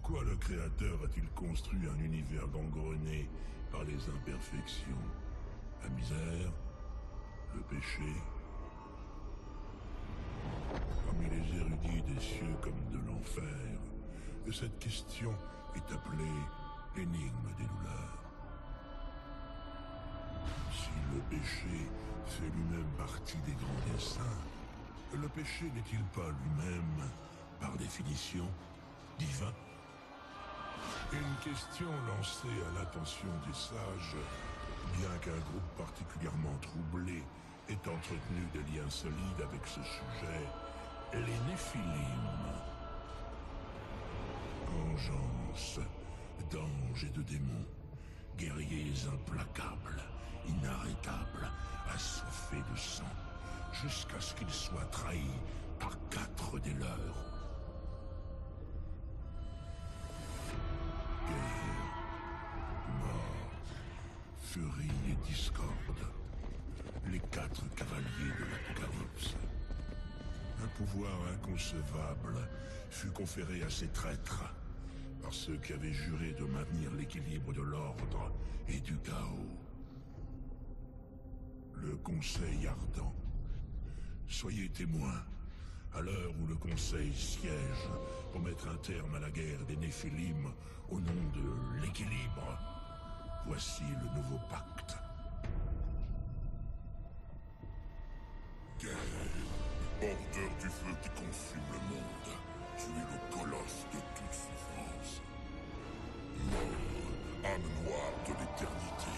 Pourquoi le Créateur a-t-il construit un univers gangrené par les imperfections? La misère? Le péché? Parmi les érudits des cieux comme de l'enfer, cette question est appelée l'énigme des douleurs. Si le péché fait lui-même partie des grands desseins, le péché n'est-il pas lui-même, par définition, divin? Une question lancée à l'attention des sages, bien qu'un groupe particulièrement troublé ait entretenu des liens solides avec ce sujet, les Néphilim. Vengeance d'anges et de démons, guerriers implacables, inarrêtables, assoiffés de sang, jusqu'à ce qu'ils soient trahis par 4 des leurs. Guerre, mort, furie et discorde, les 4 cavaliers de l'Apocalypse. Un pouvoir inconcevable fut conféré à ces traîtres par ceux qui avaient juré de maintenir l'équilibre de l'ordre et du chaos. Le Conseil ardent. Soyez témoins, à l'heure où le Conseil siège pour mettre un terme à la guerre des Néphilim au nom de l'équilibre. Voici le nouveau pacte. Porteur du feu qui consume le monde, tu es le colosse de toute souffrance. Mort, âme noire de l'éternité,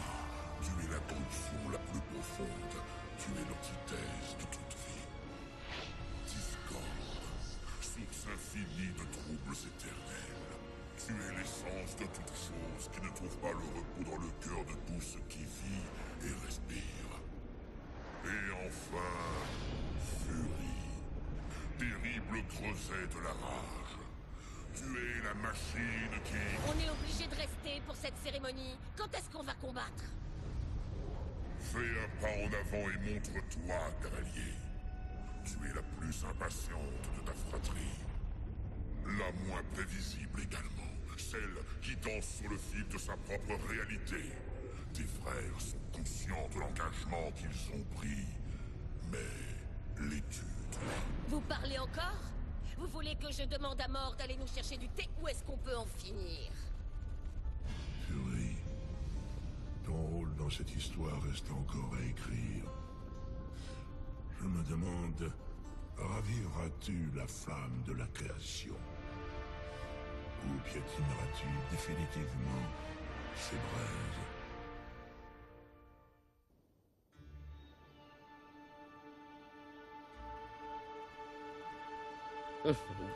tu es la corruption la plus profonde, tu es l'antithèse de toute vie. Discorde, source infinie de troubles éternels, tu es l'essence de toute chose qui ne trouve pas le repos dans le cœur de tout ce qui vit et respire. Et enfin, furie, terrible creuset de la rage. Tu es la machine qui... On est obligé de rester pour cette cérémonie. Quand est-ce qu'on va combattre? Fais un pas en avant et montre-toi, cavalier. Tu es la plus impatiente de ta fratrie. La moins prévisible également. Celle qui danse sur le fil de sa propre réalité. Tes frères sont conscients de l'engagement qu'ils ont pris. Mais l'étude... Vous parlez encore? Vous voulez que je demande à Mort d'aller nous chercher du thé ou est-ce qu'on peut en finir? Fury, ton rôle dans cette histoire reste encore à écrire. Je me demande, raviveras-tu la flamme de la création? Ou piétineras-tu définitivement ses braises?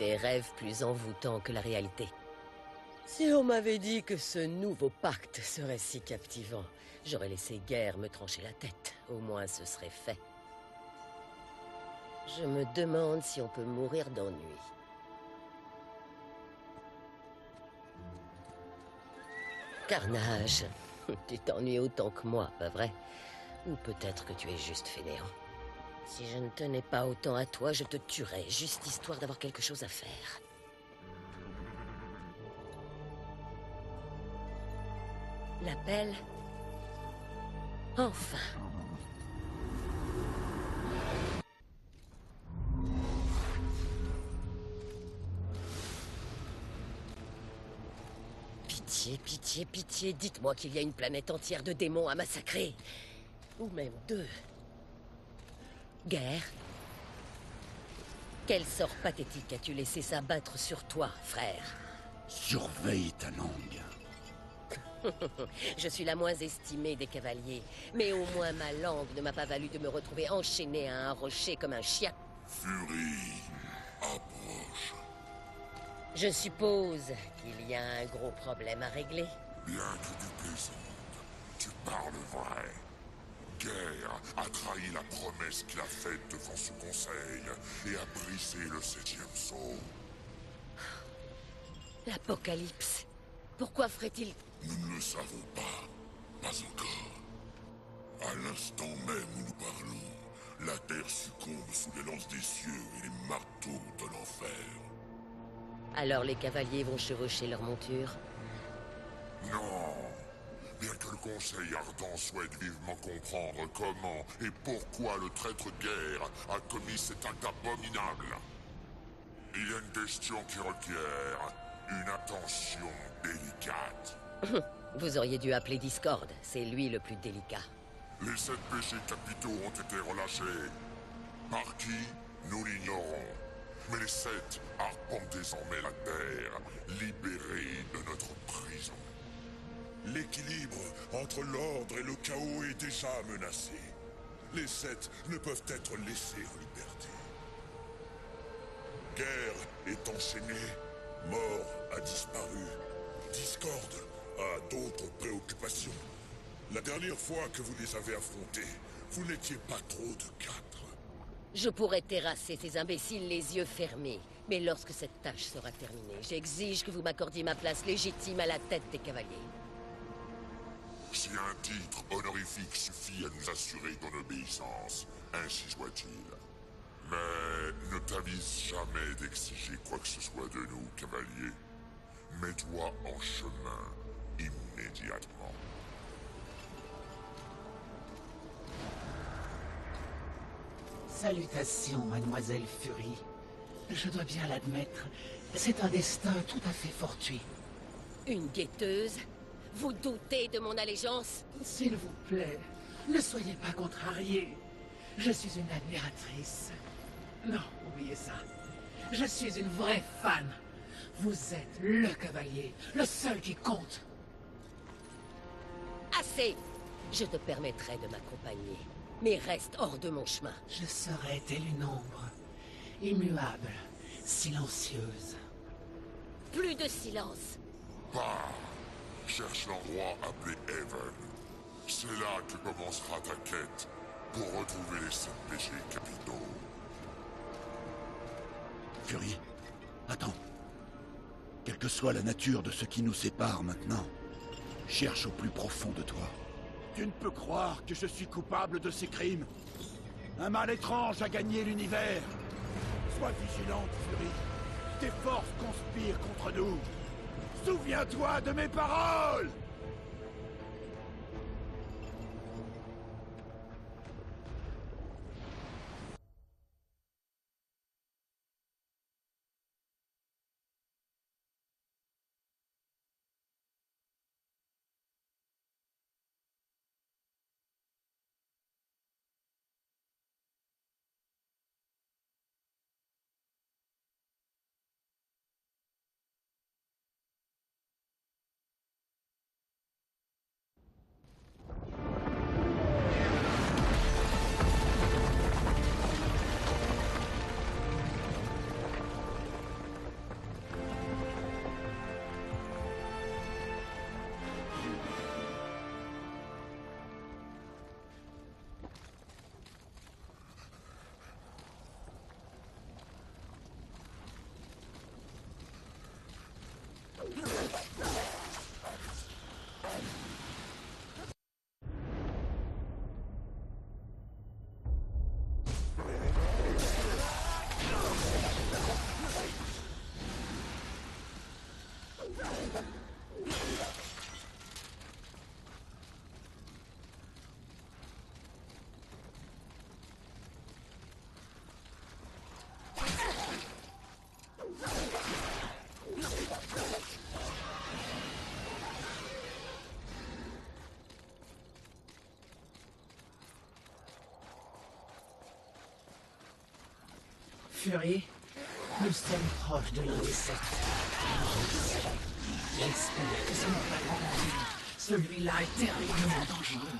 Des rêves plus envoûtants que la réalité. Si on m'avait dit que ce nouveau pacte serait si captivant, j'aurais laissé Guerre me trancher la tête. Au moins ce serait fait. Je me demande si on peut mourir d'ennui. Carnage, tu t'ennuies autant que moi, pas vrai? Ou peut-être que tu es juste fainéant. Si je ne tenais pas autant à toi, je te tuerais, juste histoire d'avoir quelque chose à faire. L'appel? Enfin! Pitié, pitié, pitié, dites-moi qu'il y a une planète entière de démons à massacrer. Ou même 2. Guerre? Quel sort pathétique as-tu laissé s'abattre sur toi, frère? Surveille ta langue. Je suis la moins estimée des cavaliers, mais au moins ma langue ne m'a pas valu de me retrouver enchaîné à un rocher comme un chien. Fury, approche. Je suppose qu'il y a un gros problème à régler. Bien que tu plaisantes, tu parles vrai. Guerre a trahi la promesse qu'il a faite devant ce conseil et a brisé le 7e sceau. L'Apocalypse. Pourquoi ferait-il... Nous ne le savons pas. Pas encore. À l'instant même où nous parlons, la Terre succombe sous les lances des cieux et les marteaux de l'enfer. Alors les cavaliers vont chevaucher leur monture? Non. Bien que le Conseil ardent souhaite vivement comprendre comment et pourquoi le traître guerre a commis cet acte abominable, il y a une question qui requiert une attention délicate. Vous auriez dû appeler Discord, c'est lui le plus délicat. Les 7 péchés capitaux ont été relâchés. Par qui? Nous l'ignorons. Mais les 7 arpentent désormais la terre, libérés de notre prison. L'équilibre entre l'ordre et le chaos est déjà menacé. Les 7 ne peuvent être laissés en liberté. Guerre est enchaîné, Mort a disparu, Discord a d'autres préoccupations. La dernière fois que vous les avez affrontés, vous n'étiez pas trop de 4. Je pourrais terrasser ces imbéciles les yeux fermés, mais lorsque cette tâche sera terminée, j'exige que vous m'accordiez ma place légitime à la tête des cavaliers. Si un titre honorifique suffit à nous assurer ton obéissance, ainsi soit-il. Mais ne t'avise jamais d'exiger quoi que ce soit de nous, cavalier. Mets-toi en chemin immédiatement. Salutations, mademoiselle Fury. Je dois bien l'admettre, c'est un destin tout à fait fortuit. Une guetteuse? Vous doutez de mon allégeance? S'il vous plaît, ne soyez pas contrariés. Je suis une admiratrice. Non, oubliez ça. Je suis une vraie fan. Vous êtes le cavalier, le seul qui compte. Assez! Je te permettrai de m'accompagner, mais reste hors de mon chemin. Je serai telle une ombre, immuable, silencieuse. Plus de silence! Pars! Cherche l'endroit appelé Haven. C'est là que commencera ta quête pour retrouver les 7 péchés capitaux. Fury, attends. Quelle que soit la nature de ce qui nous sépare maintenant, cherche au plus profond de toi. Tu ne peux croire que je suis coupable de ces crimes. Un mal étrange a gagné l'univers. Sois vigilante, Fury. Tes forces conspirent contre nous. Souviens-toi de mes paroles! Fury, nous sommes proches de l'un des 7. J'espère que ça ne va pas grandir. Celui-là est terriblement dangereux.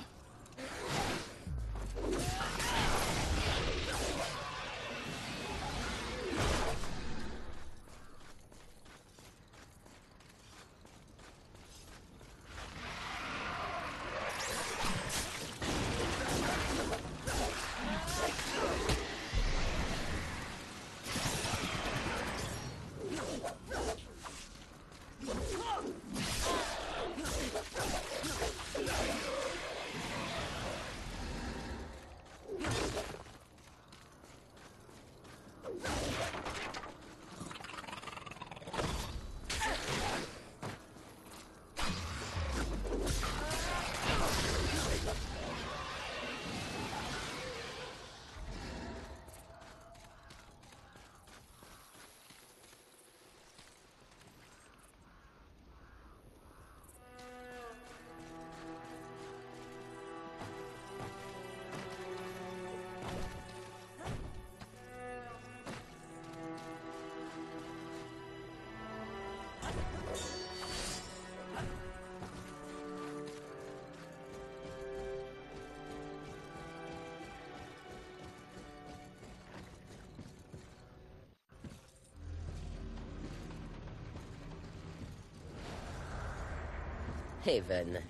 Haven.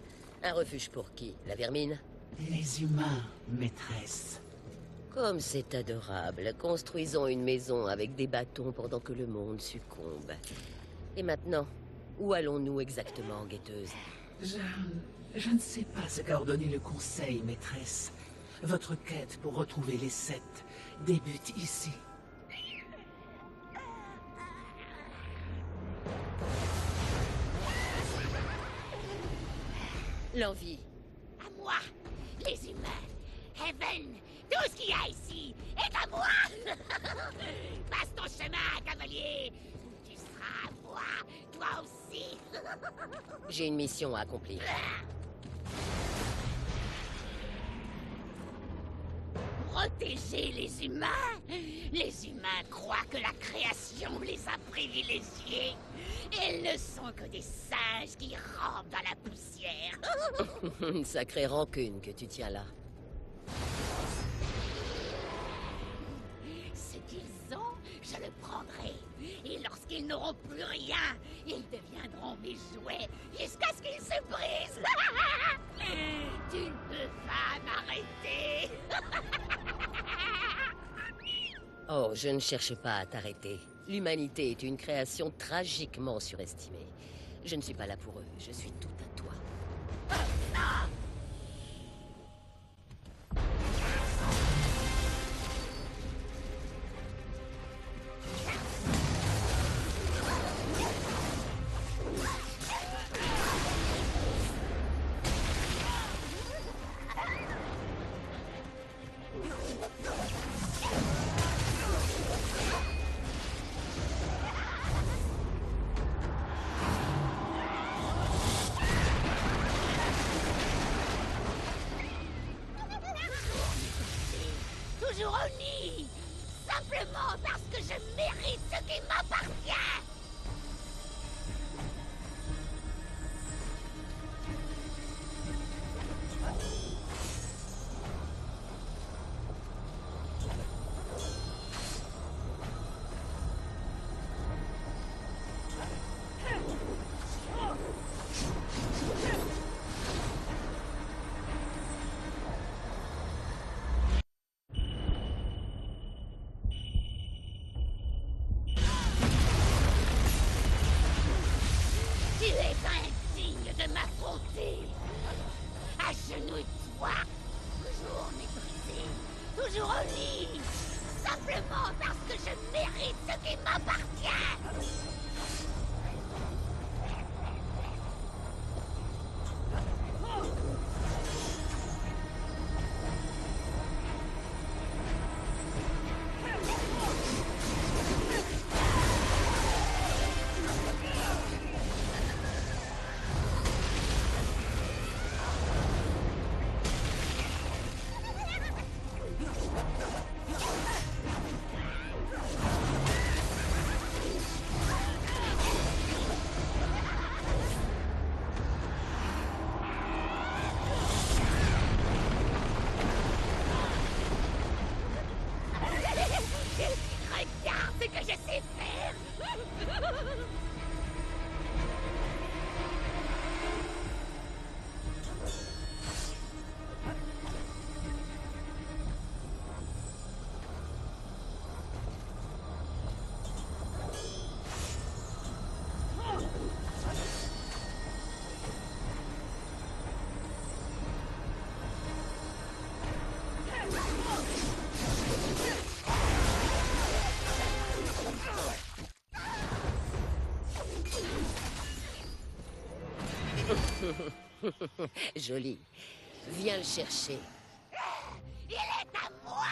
Un refuge pour qui? La vermine? Les humains, maîtresse. Comme c'est adorable. Construisons une maison avec des bâtons pendant que le monde succombe. Et maintenant, où allons-nous exactement, guetteuse? Je ne sais pas ce qu'a ordonné le Conseil, maîtresse. Votre quête pour retrouver les sept débute ici. L'envie. À moi, les humains, Haven, tout ce qu'il y a ici est à moi. Passe ton chemin, cavalier. Tu seras à moi, toi aussi. J'ai une mission à accomplir. Protéger les humains. Les humains croient que la création les a privilégiés. Ils ne sont que des singes qui rampent dans la poussière. Une sacrée rancune que tu tiens là. Ce qu'ils ont, je le prendrai. Et lorsqu'ils n'auront plus rien, ils deviendront mes jouets jusqu'à ce qu'ils se brisent. Tu ne peux pas m'arrêter. Oh, je ne cherche pas à t'arrêter. L'humanité est une création tragiquement surestimée. Je ne suis pas là pour eux, je suis tout à toi. Toujours au nid. Simplement parce que je mérite ce qui m'appartient. Tu es indigne de m'affronter. Agenouille-toi. Toujours méprisé. Toujours au lit. Simplement parce que je mérite ce qui m'appartient. Regarde ce que je sais faire. Joli. Viens le chercher. Il est à moi.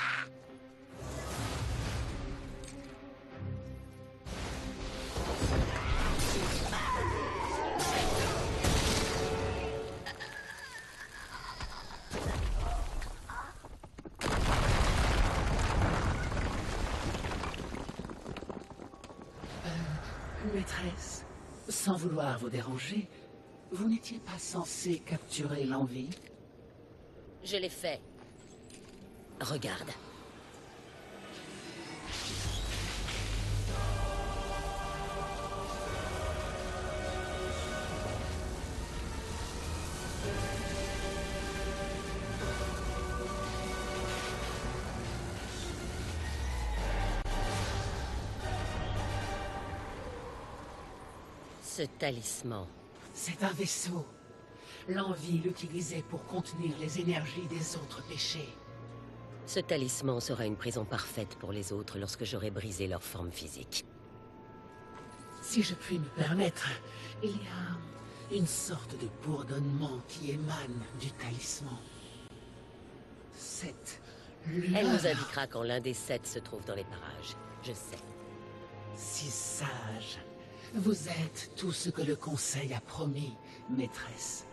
Maîtresse, sans vouloir vous déranger, vous n'étiez pas censé capturer l'envie? Je l'ai fait. Regarde. Ce talisman. C'est un vaisseau. L'envie l'utilisait pour contenir les énergies des autres péchés. Ce talisman sera une prison parfaite pour les autres lorsque j'aurai brisé leur forme physique. Si je puis me permettre, il y a une sorte de bourdonnement qui émane du talisman. Cette lueur... Elle nous indiquera quand l'un des 7 se trouve dans les parages. Je sais. Si sage. Vous êtes tout ce que le Conseil a promis, maîtresse.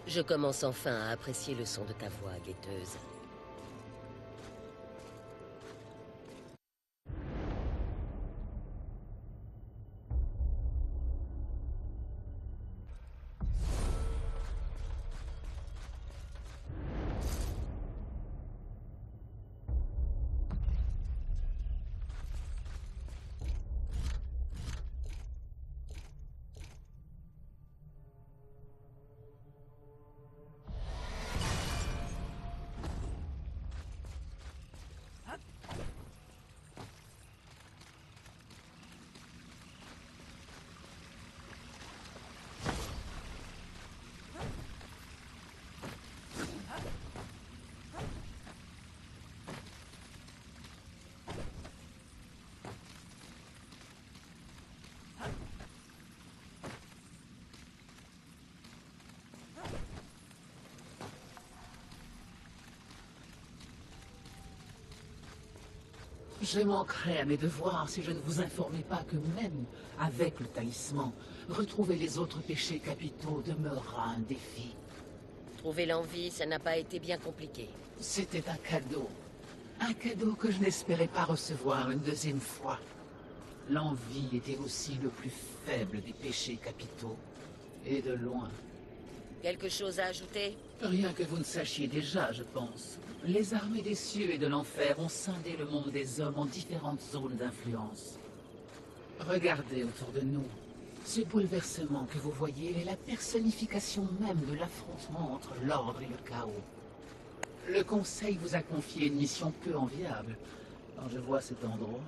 Je commence enfin à apprécier le son de ta voix, guetteuse. Je manquerais à mes devoirs si je ne vous informais pas que même avec le talisman, retrouver les autres péchés capitaux demeurera un défi. Trouver l'envie, ça n'a pas été bien compliqué. C'était un cadeau. Un cadeau que je n'espérais pas recevoir une deuxième fois. L'envie était aussi le plus faible des péchés capitaux. Et de loin. Quelque chose à ajouter? Rien que vous ne sachiez déjà, je pense. Les armées des cieux et de l'enfer ont scindé le monde des hommes en différentes zones d'influence. Regardez autour de nous. Ce bouleversement que vous voyez est la personnification même de l'affrontement entre l'ordre et le chaos. Le Conseil vous a confié une mission peu enviable. Quand je vois cet endroit...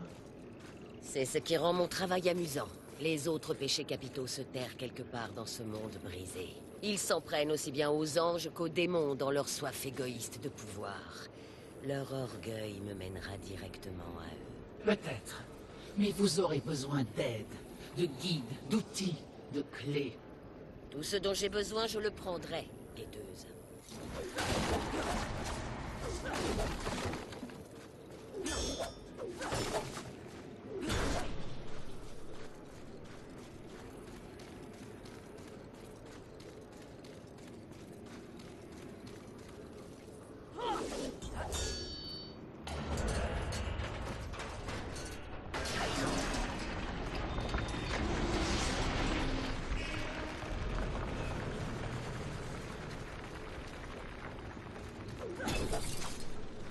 C'est ce qui rend mon travail amusant. Les autres péchés capitaux se terrent quelque part dans ce monde brisé. Ils s'en prennent aussi bien aux anges qu'aux démons dans leur soif égoïste de pouvoir. Leur orgueil me mènera directement à eux. Peut-être. Mais vous aurez besoin d'aide, de guides, d'outils, de clés. Tout ce dont j'ai besoin, je le prendrai, guetteuse.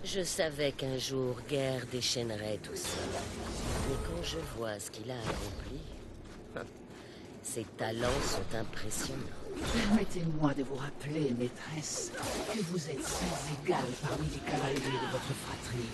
Je savais qu'un jour, Guerre déchaînerait tout ça. Mais quand je vois ce qu'il a accompli, ses talents sont impressionnants. Permettez-moi de vous rappeler, maîtresse, que vous êtes sans égal parmi les cavaliers de votre fratrie.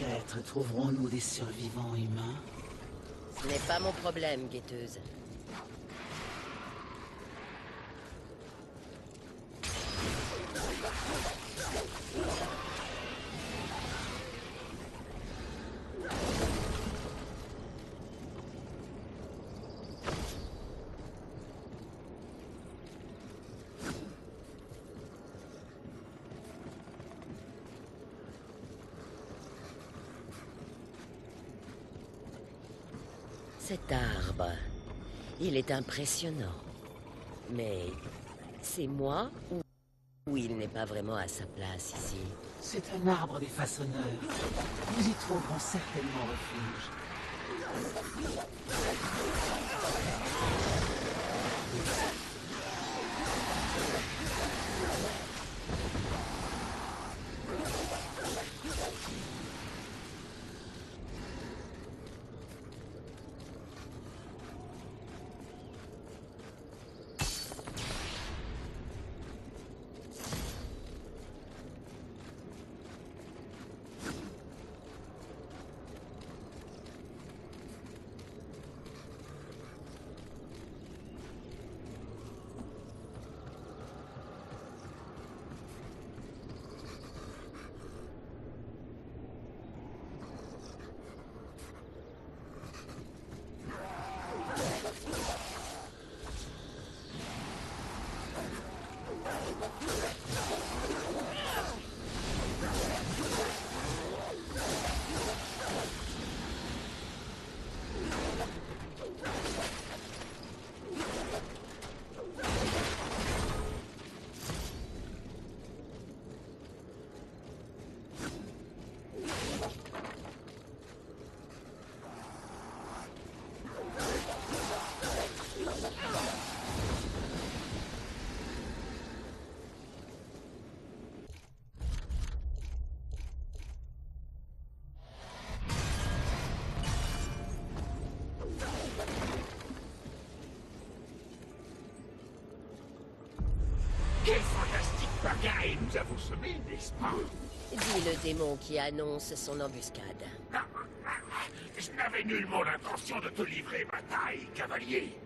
Peut-être trouverons-nous des survivants humains. Ce n'est pas mon problème, guetteuse. Cet arbre, il est impressionnant. Mais c'est moi ou il n'est pas vraiment à sa place ici? C'est un arbre des façonneurs. Nous y trouverons certainement refuge. Quelle fantastique pagaille nous avons semé, n'est-ce pas? Dis le démon qui annonce son embuscade. Je n'avais nullement l'intention de te livrer bataille, cavalier.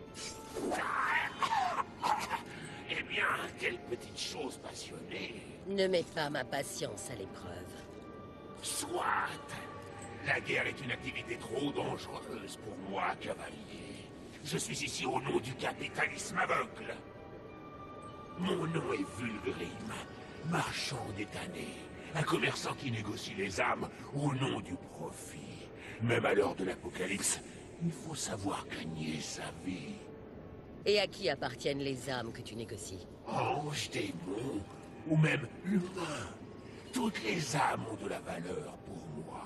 Eh bien, quelle petite chose passionnée. Ne mets pas ma patience à l'épreuve. Soit. La guerre est une activité trop dangereuse pour moi, cavalier. Je suis ici au nom du capitalisme aveugle. Mon nom est Vulgrim, marchand d'éthanné, un commerçant qui négocie les âmes au nom du profit. Même à l'heure de l'apocalypse, il faut savoir gagner sa vie. Et à qui appartiennent les âmes que tu négocies? Anges, démons, ou même humains. Toutes les âmes ont de la valeur pour moi.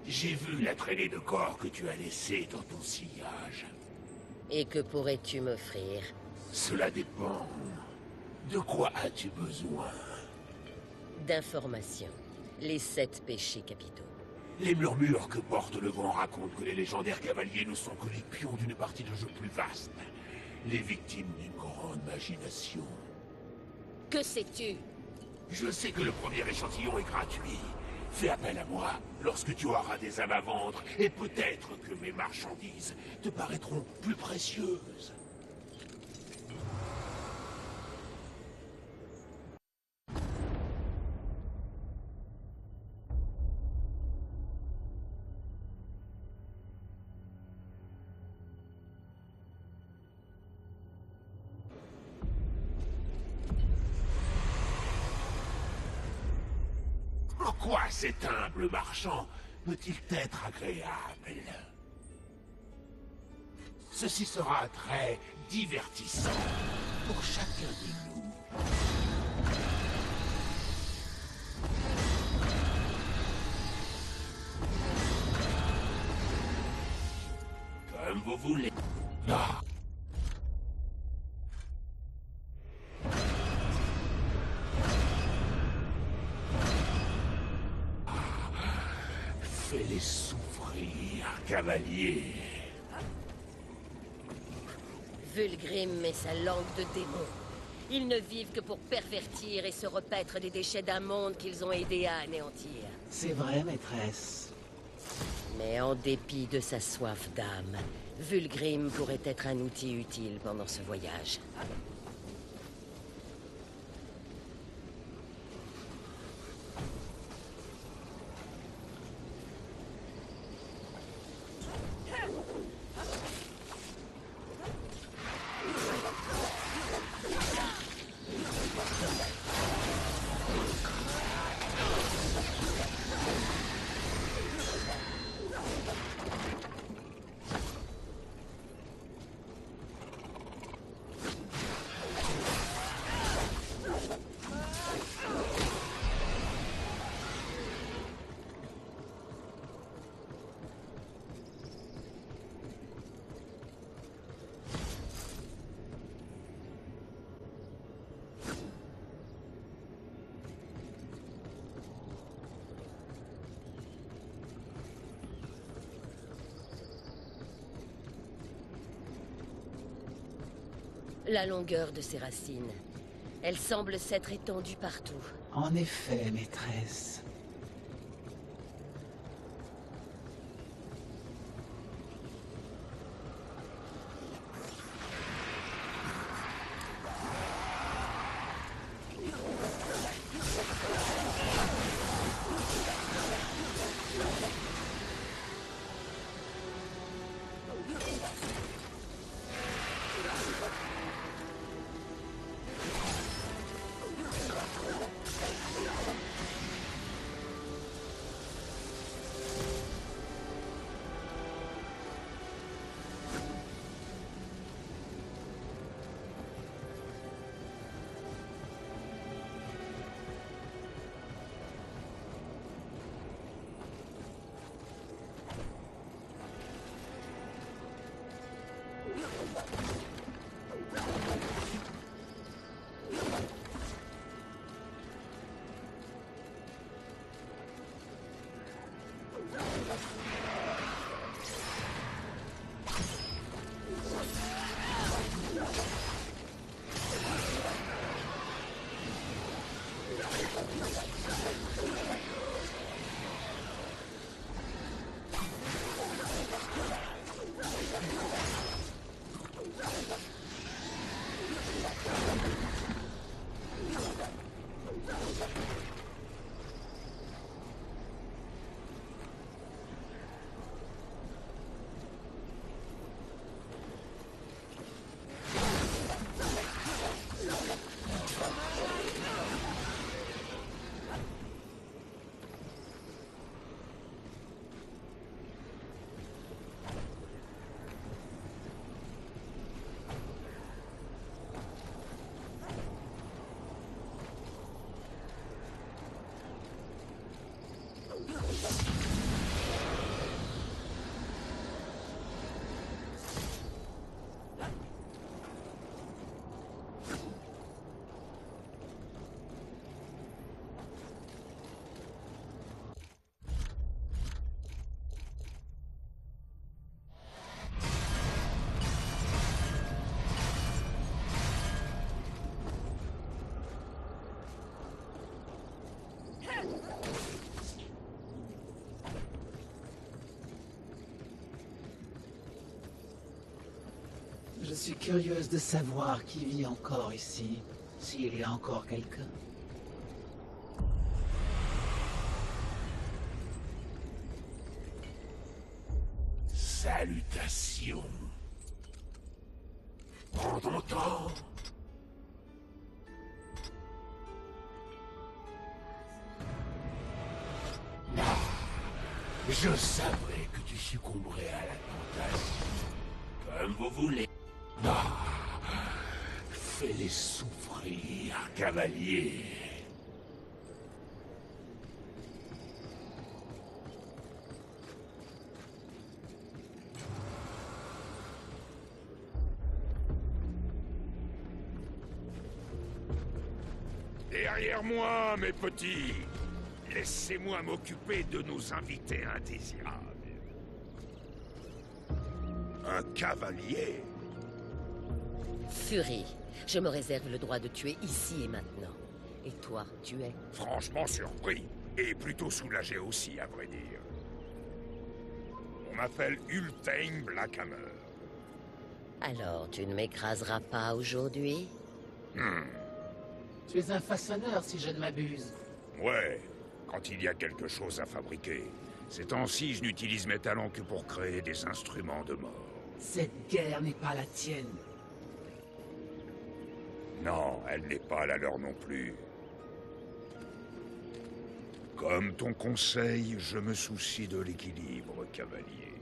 J'ai vu la traînée de corps que tu as laissée dans ton sillage. Et que pourrais-tu m'offrir? Cela dépend. De quoi as-tu besoin? D'informations. Les 7 péchés capitaux. Les murmures que porte le vent racontent que les légendaires cavaliers ne sont que les pions d'une partie de jeu plus vaste. Les victimes d'une grande machination. Que sais-tu? Je sais que le premier échantillon est gratuit. Fais appel à moi lorsque tu auras des âmes à vendre, et peut-être que mes marchandises te paraîtront plus précieuses. Pourquoi cet humble marchand peut-il être agréable? Ceci sera très divertissant pour chacun de nous. Comme vous voulez. Ah. Fais-les souffrir, cavalier. Vulgrim et sa langue de démon. Ils ne vivent que pour pervertir et se repaître des déchets d'un monde qu'ils ont aidé à anéantir. C'est vrai, maîtresse. Mais en dépit de sa soif d'âme, Vulgrim pourrait être un outil utile pendant ce voyage. La longueur de ses racines. Elle semble s'être étendue partout. En effet, maîtresse. Je suis curieuse de savoir qui vit encore ici, s'il y a encore quelqu'un. Salutations. Prends ton temps. Ah, je savais que tu succomberais à la tentation. Comme vous voulez. Ah, fais-les souffrir, cavalier. Derrière moi, mes petits. Laissez-moi m'occuper de nos invités indésirables. Un cavalier? Fury, je me réserve le droit de tuer ici et maintenant. Et toi, tu es? Franchement surpris. Et plutôt soulagé aussi, à vrai dire. On m'appelle Ultane Blackhammer. Alors, tu ne m'écraseras pas aujourd'hui? Tu es un façonneur, si je ne m'abuse. Ouais, quand il y a quelque chose à fabriquer. Ces temps-ci, je n'utilise mes talents que pour créer des instruments de mort. Cette guerre n'est pas la tienne. Non, elle n'est pas la leur non plus. Comme ton conseil, je me soucie de l'équilibre, cavalier.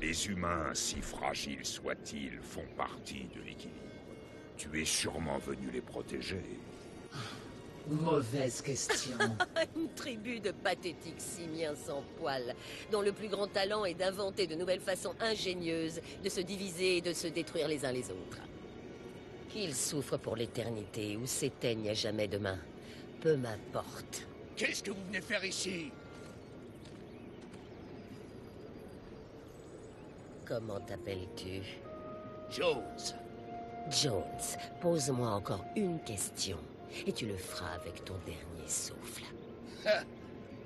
Les humains, si fragiles soient-ils, font partie de l'équilibre. Tu es sûrement venu les protéger. Mauvaise question. Une tribu de pathétiques simiens sans poils, dont le plus grand talent est d'inventer de nouvelles façons ingénieuses de se diviser et de se détruire les uns les autres. Qu'ils souffrent pour l'éternité ou s'éteignent à jamais demain, peu m'importe. Qu'est-ce que vous venez faire ici? Comment t'appelles-tu? Jones. Jones, pose-moi encore une question, et tu le feras avec ton dernier souffle.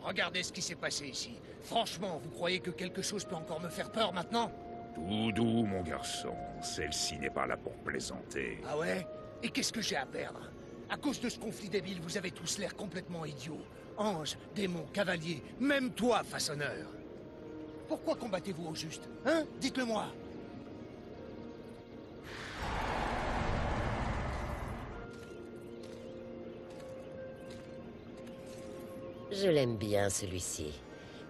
Regardez ce qui s'est passé ici. Franchement, vous croyez que quelque chose peut encore me faire peur maintenant? Tout doux, mon garçon. Celle-ci n'est pas là pour plaisanter. Ah ouais? Et qu'est-ce que j'ai à perdre? À cause de ce conflit débile, vous avez tous l'air complètement idiots. Anges, démons, cavaliers, même toi, façonneur. Pourquoi combattez-vous au juste? Hein? Dites-le-moi. Je l'aime bien, celui-ci.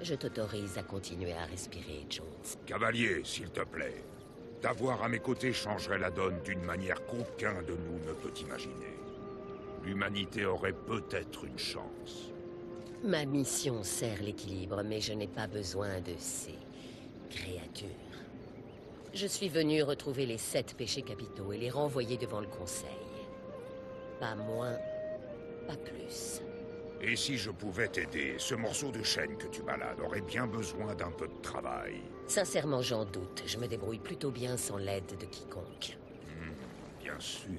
Je t'autorise à continuer à respirer, Jones. Cavalier, s'il te plaît. T'avoir à mes côtés changerait la donne d'une manière qu'aucun de nous ne peut imaginer. L'humanité aurait peut-être une chance. Ma mission sert l'équilibre, mais je n'ai pas besoin de ces créatures. Je suis venu retrouver les 7 péchés capitaux et les renvoyer devant le Conseil. Pas moins, pas plus. Et si je pouvais t'aider, ce morceau de chaîne que tu balades aurait bien besoin d'un peu de travail. Sincèrement, j'en doute. Je me débrouille plutôt bien sans l'aide de quiconque. Bien sûr.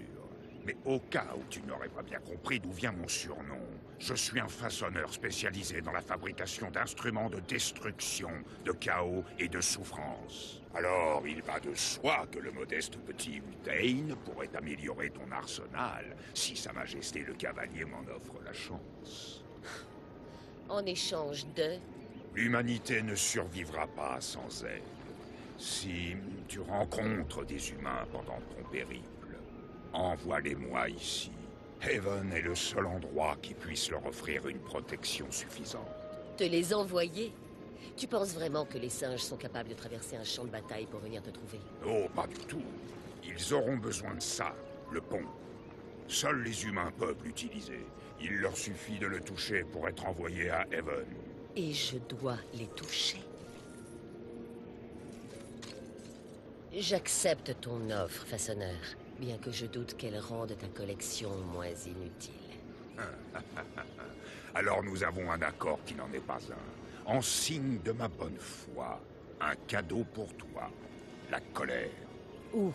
Mais au cas où tu n'aurais pas bien compris d'où vient mon surnom, je suis un façonneur spécialisé dans la fabrication d'instruments de destruction, de chaos et de souffrance. Alors, il va de soi que le modeste petit Udane pourrait améliorer ton arsenal, si Sa Majesté le Cavalier m'en offre la chance. En échange de... L'humanité ne survivra pas sans elle. Si tu rencontres des humains pendant ton périple, envoie-les-moi ici. Haven est le seul endroit qui puisse leur offrir une protection suffisante. Te les envoyer? Tu penses vraiment que les singes sont capables de traverser un champ de bataille pour venir te trouver? Oh, pas du tout. Ils auront besoin de ça, le pont. Seuls les humains peuvent l'utiliser. Il leur suffit de le toucher pour être envoyés à Haven. Et je dois les toucher. J'accepte ton offre, façonneur, bien que je doute qu'elle rende ta collection moins inutile. Alors nous avons un accord qui n'en est pas un. En signe de ma bonne foi, un cadeau pour toi. La colère. Où?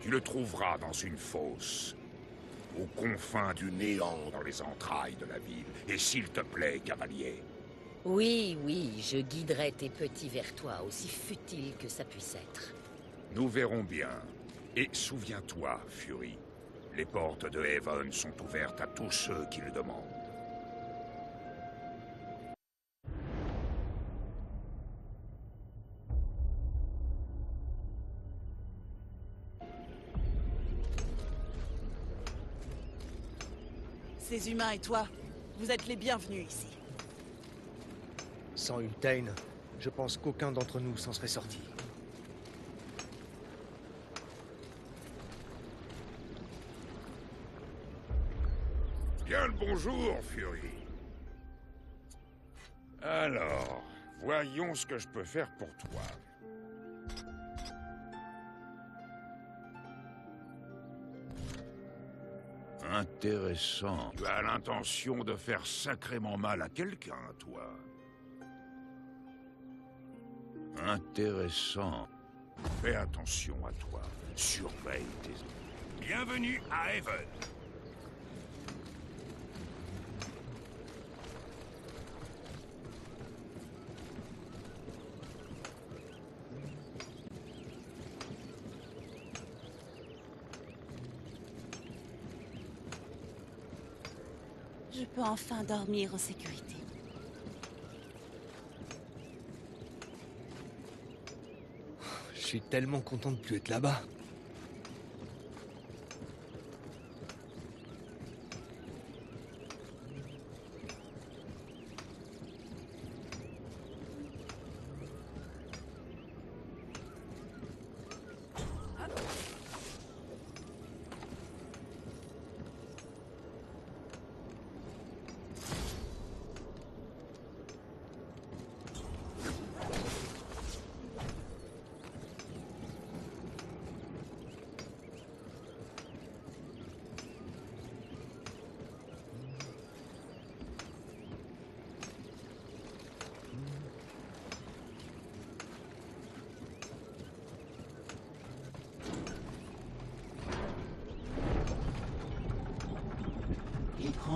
Tu le trouveras dans une fosse. Aux confins du néant, dans les entrailles de la ville. Et s'il te plaît, cavalier. Oui, oui, je guiderai tes petits vers toi, aussi futile que ça puisse être. Nous verrons bien. Et souviens-toi, Fury, les portes de Haven sont ouvertes à tous ceux qui le demandent. Ces humains et toi, vous êtes les bienvenus ici. Sans Ultane, je pense qu'aucun d'entre nous s'en serait sorti. Bien le bonjour, Fury. Alors, voyons ce que je peux faire pour toi. Intéressant. Tu as l'intention de faire sacrément mal à quelqu'un, toi. Intéressant. Fais attention à toi. Surveille tes... Bienvenue à Haven. Je peux enfin dormir en sécurité. Je suis tellement content de plus être là-bas.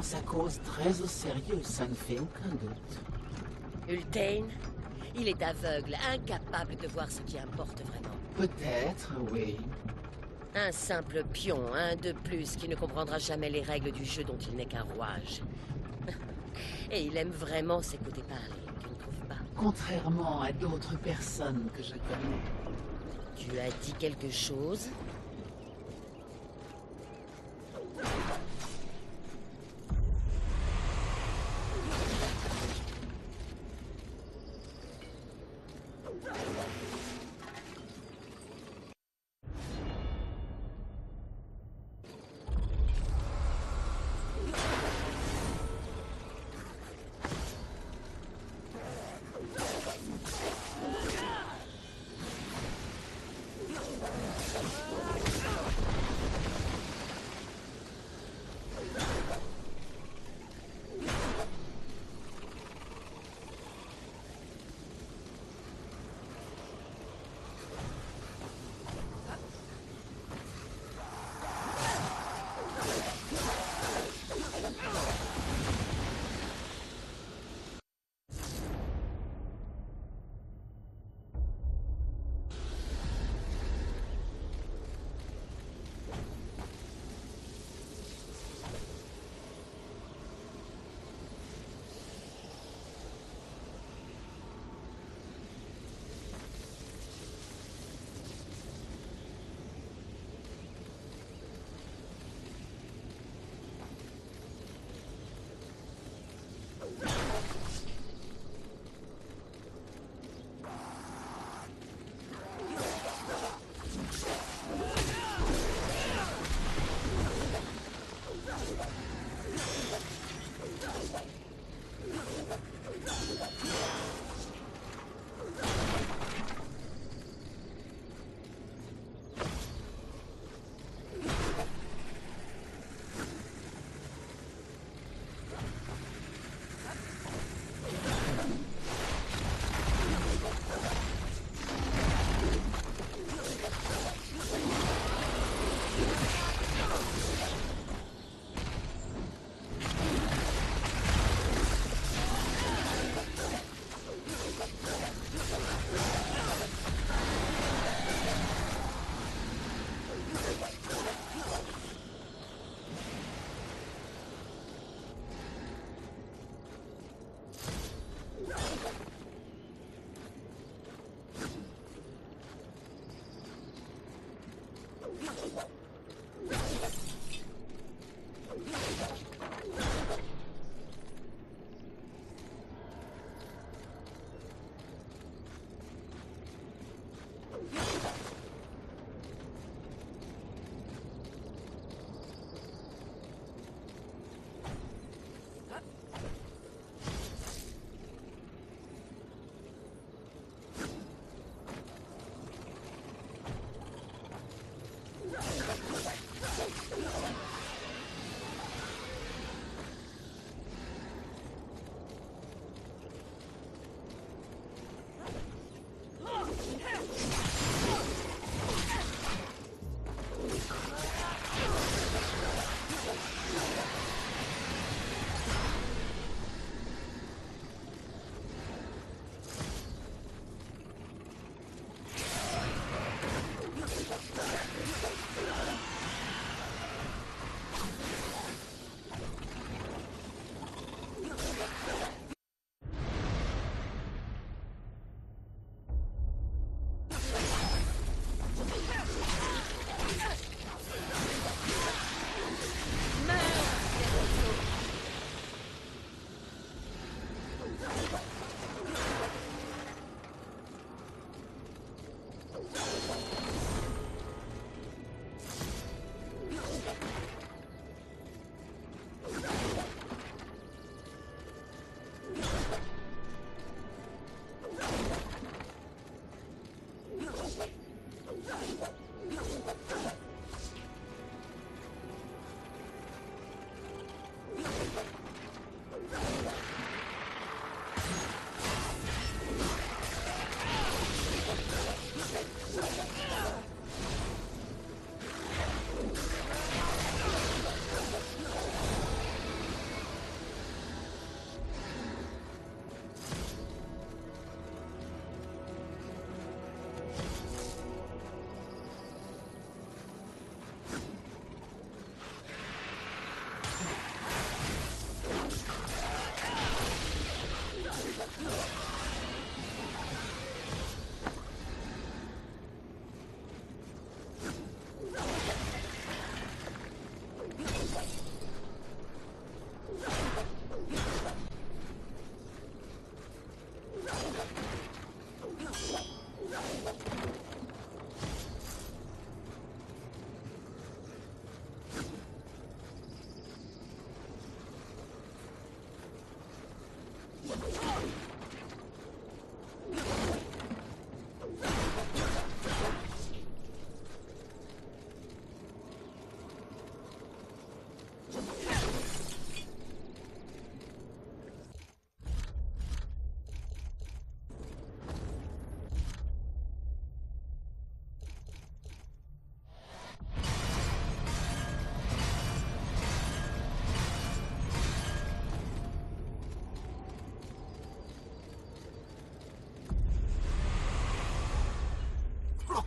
sa cause très au sérieux, ça ne fait aucun doute. Ultane, il est aveugle, incapable de voir ce qui importe vraiment. Peut-être, oui. Un simple pion, un de plus, qui ne comprendra jamais les règles du jeu dont il n'est qu'un rouage. Et il aime vraiment s'écouter parler, tu ne trouves pas? Contrairement à d'autres personnes que je connais. Tu as dit quelque chose?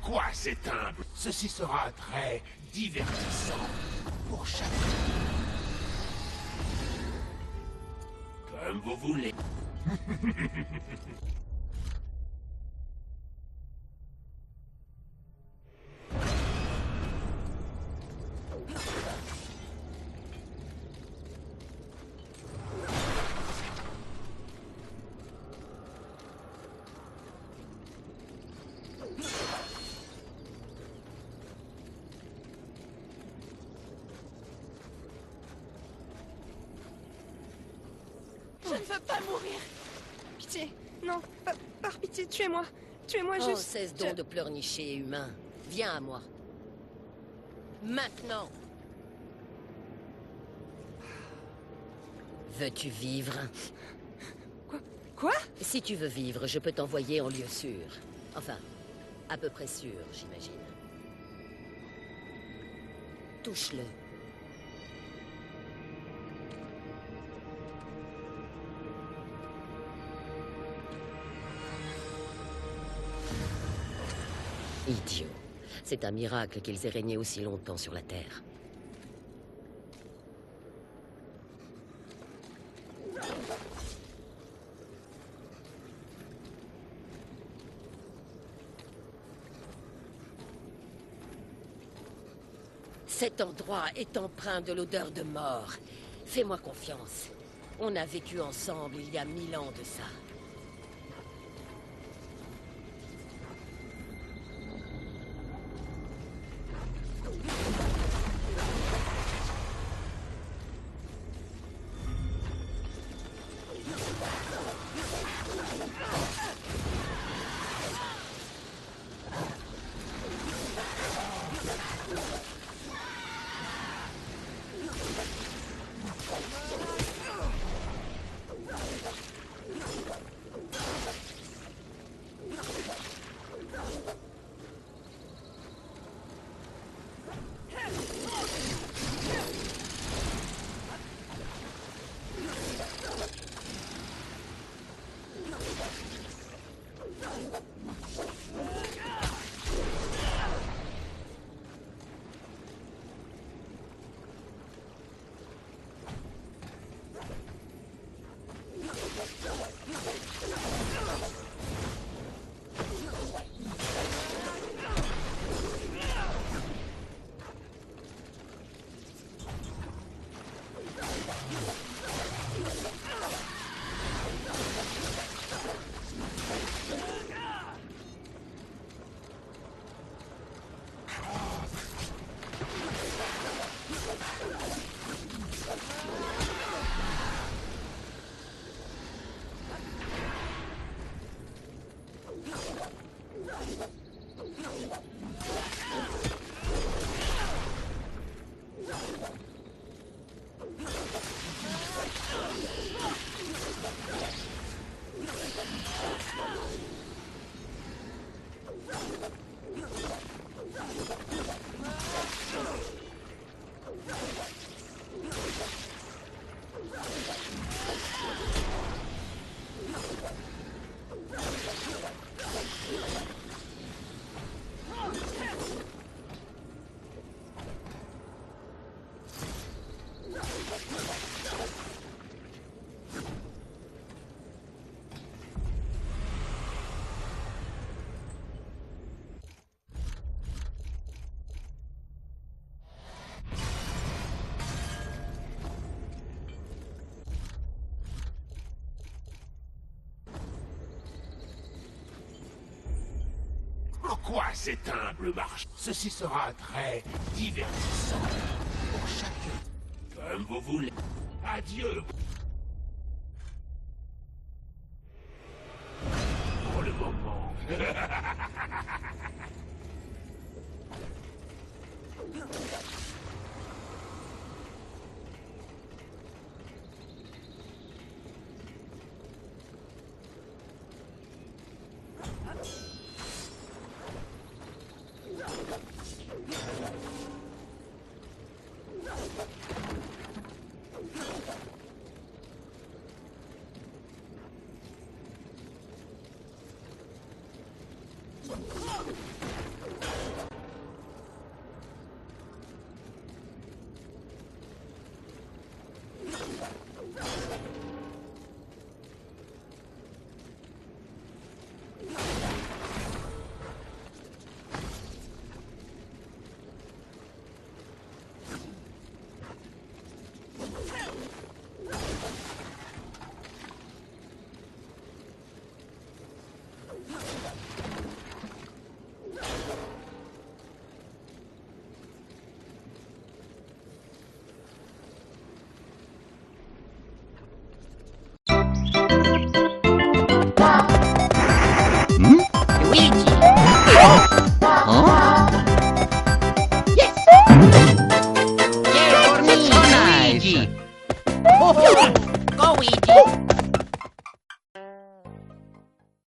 Pourquoi c'est humble? Ceci sera très divertissant pour chacun. Comme vous voulez. Je ne veux pas mourir. Pitié, non, par pitié, tuez-moi. Tuez-moi Oh, juste. cesse donc de pleurnicher, humain. Viens à moi. Maintenant. Veux-tu vivre? Quoi? Si tu veux vivre, je peux t'envoyer en lieu sûr. Enfin, à peu près sûr, j'imagine. Touche-le. Idiot. C'est un miracle qu'ils aient régné aussi longtemps sur la Terre. Cet endroit est empreint de l'odeur de mort. Fais-moi confiance. On a vécu ensemble il y a 1000 ans de ça. Pourquoi cette humble marche? Ceci sera très divertissant pour chacun. Comme vous voulez. Adieu. Pour le moment. Go, Ouija.